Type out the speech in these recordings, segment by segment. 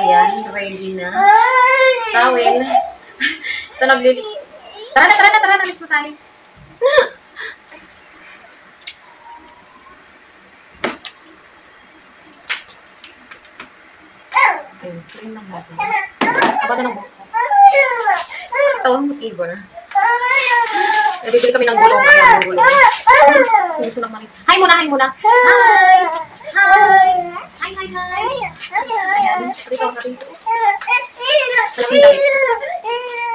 Ayan, ready na. Tawel. Ito naglili. Tara na, miss na tayo. Ayun, spring lang natin. Aba na ng buko. Tawag mo, Igor. Bibili kami ng gulong. Ayan, ng gulong. Sinusunang maris. Hi muna. Hi! Ayan, dito ang natin suot. Salamin damit.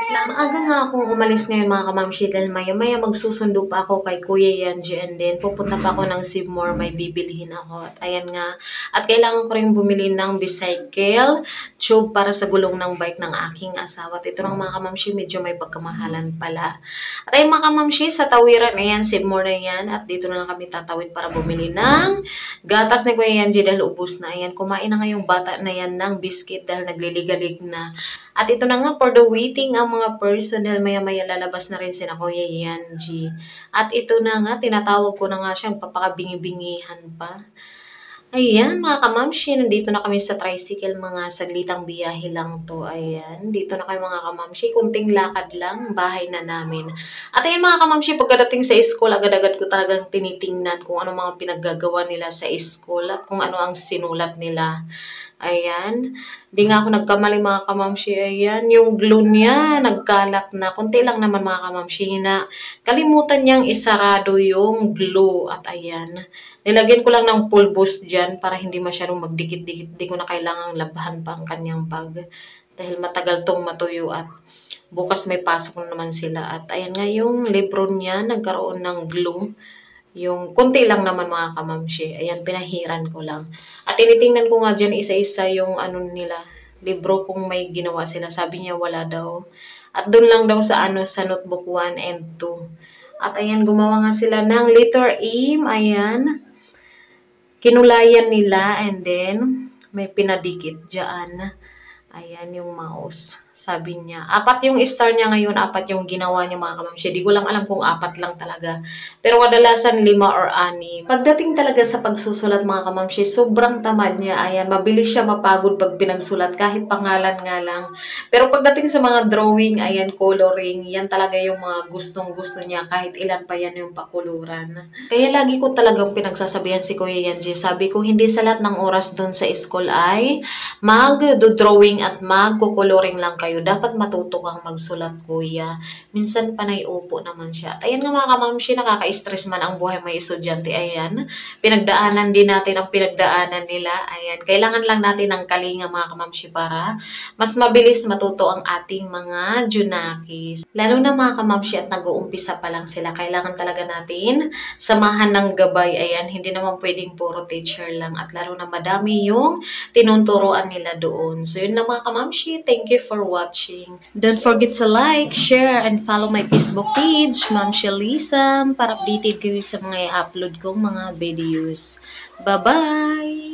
Maaga nga akong umalis ngayon mga kamamshi dahil maya magsusundo pa ako kay Kuya Yanji and then pupunta pa ako ng Seymour, may bibilihin ako. At ayan nga, at kailangan ko rin bumili ng bicycle tube para sa gulong ng bike ng aking asawa. At ito ng mga kamamshi, medyo may pagkamahalan pala. At ayun mga kamamshi, sa tawiran, ayan, Seymour na yan. At dito na lang kami tatawid para bumili ng gatas ni Kuya Yanji dahil ubus na. Ayan, kumain na nga yung bata na yan ng biscuit dahil nagliligalig na. At ito na nga, for the waiting ang mga personnel, maya lalabas na rin si Kuya Yanji. At ito na nga, tinatawag ko na nga siyang papakabingi-bingihan pa. Ayan, mga kamamshi, nandito na kami sa tricycle, mga saglitang biyahe lang to. Ayan, dito na kayo mga kamamshi, kunting lakad lang, bahay na namin. At ayan mga kamamshi, pagkadating sa school, agad-agad ko talagang tinitingnan kung ano mga pinaggagawa nila sa school at kung ano ang sinulat nila. Ayan, di nga ako nagkamali mga kamamshi. Ayan, yung glue niya, nagkalat na. Kunti lang naman mga kamamshi na kalimutan niyang isarado yung glue. At ayan, nilagyan ko lang ng pulbos dyan para hindi masyadong magdikit-dikit. Di ko na kailangang labhan pa ang kanyang bag. Dahil matagal tong matuyo at bukas may pasok na naman sila. At ayan nga yung libro niya, nagkaroon ng glue. Yung kunti lang naman mga kamamshi. Ayan, pinahiran ko lang. At tinitingnan ko nga dyan isa-isa yung ano nila, libro kung may ginawa sila. Sabi niya wala daw. At doon lang daw sa sa notebook 1 and 2. At ayan, gumawa nga sila ng letter M. Ayan. Kinulayan nila and then may pinadikit dyan. Ayan yung mouse. Sabi niya. 4 yung star niya ngayon. 4 yung ginawa niya mga kamamshi. Di ko lang alam kung 4 lang talaga. Pero kadalasan 5 or 6. Pagdating talaga sa pagsusulat mga kamamshi, sobrang tamad niya. Ayan, mabilis siya mapagod pag pinagsulat. Kahit pangalan nga lang. Pero pagdating sa mga drawing, ayan, coloring, yan talaga yung mga gustong-gusto niya. Kahit ilan pa yan yung pakuluran. Kaya lagi ko talagang pinagsasabihan si Kuya Yanji. Sabi ko, hindi sa lahat ng oras doon sa school ay mag-drawing at mag-coloring lang kayo. Dapat matuto kang magsulat, kuya. Minsan panay upo naman siya. At ayan nga mga kamamshi, nakaka-stress man ang buhay may estudyante. Ayan, pinagdaanan din natin ang pinagdaanan nila. Ayan, kailangan lang natin ng kalinga mga kamamshi para mas mabilis matuto ang ating mga junakis. Lalo na mga kamamshi at nag-uumpisa pa lang sila. Kailangan talaga natin samahan ng gabay. Ayan, hindi naman pwedeng puro teacher lang. At lalo na madami yung tinunturoan nila doon. So yun lang mga kamamshi. Thank you for watching. Don't forget to like, share, and follow my Facebook page, Ma'am Shelisam, para updated kayo sa mga i-upload kong mga videos. Bye-bye!